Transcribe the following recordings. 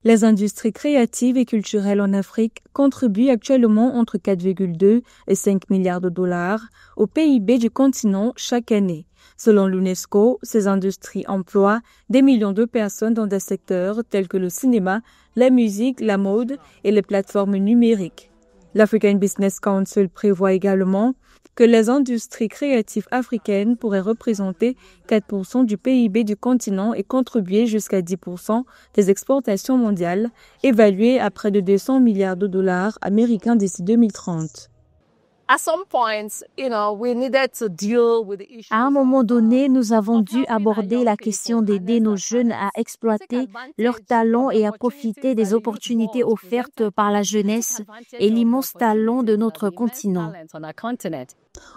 Les industries créatives et culturelles en Afrique contribuent actuellement entre 4,2 et 5 milliards de dollars au PIB du continent chaque année. Selon l'UNESCO, ces industries emploient des millions de personnes dans des secteurs tels que le cinéma, la musique, la mode et les plateformes numériques. L'African Business Council prévoit également que les industries créatives africaines pourraient représenter 4% du PIB du continent et contribuer jusqu'à 10% des exportations mondiales, évaluées à près de 200 milliards de dollars américains d'ici 2030. À un moment donné, nous avons dû aborder la question d'aider nos jeunes à exploiter leurs talents et à profiter des opportunités offertes par la jeunesse et l'immense talent de notre continent.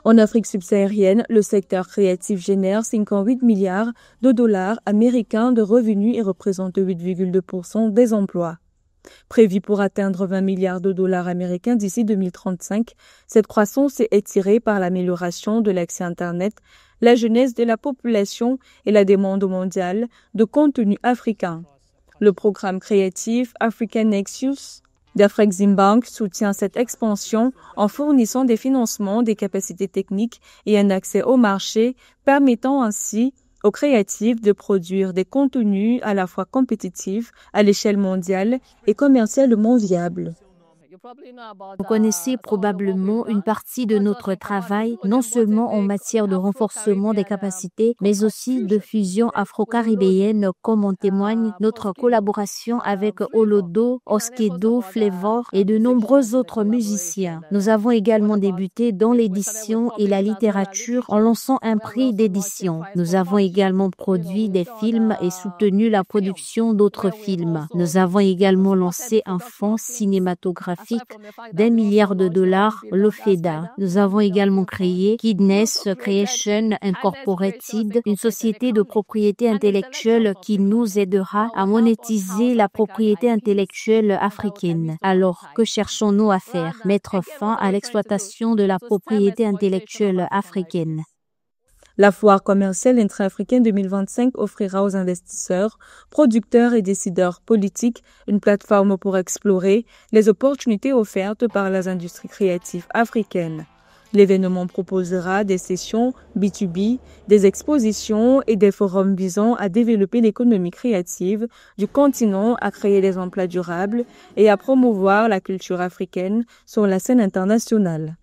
En Afrique subsaharienne, le secteur créatif génère 58 milliards de dollars américains de revenus et représente 8,2% des emplois. Prévu pour atteindre 20 milliards de dollars américains d'ici 2035, cette croissance est étirée par l'amélioration de l'accès Internet, la jeunesse de la population et la demande mondiale de contenu africain. Le programme créatif African Nexus d'Afreximbank soutient cette expansion en fournissant des financements, des capacités techniques et un accès au marché, permettant ainsi aux créatifs de produire des contenus à la fois compétitifs à l'échelle mondiale et commercialement viables. Vous connaissez probablement une partie de notre travail, non seulement en matière de renforcement des capacités, mais aussi de fusion afro-caribéenne, comme en témoigne notre collaboration avec Olodo, Oskedo, Flavor et de nombreux autres musiciens. Nous avons également débuté dans l'édition et la littérature en lançant un prix d'édition. Nous avons également produit des films et soutenu la production d'autres films. Nous avons également lancé un fonds cinématographique d'1 milliard de dollars, l'OFEDA. Nous avons également créé Kidness Creation Incorporated, une société de propriété intellectuelle qui nous aidera à monétiser la propriété intellectuelle africaine. Alors, que cherchons-nous à faire? Mettre fin à l'exploitation de la propriété intellectuelle africaine. La foire commerciale intra-africaine 2025 offrira aux investisseurs, producteurs et décideurs politiques une plateforme pour explorer les opportunités offertes par les industries créatives africaines. L'événement proposera des sessions B2B, des expositions et des forums visant à développer l'économie créative du continent, à créer des emplois durables et à promouvoir la culture africaine sur la scène internationale.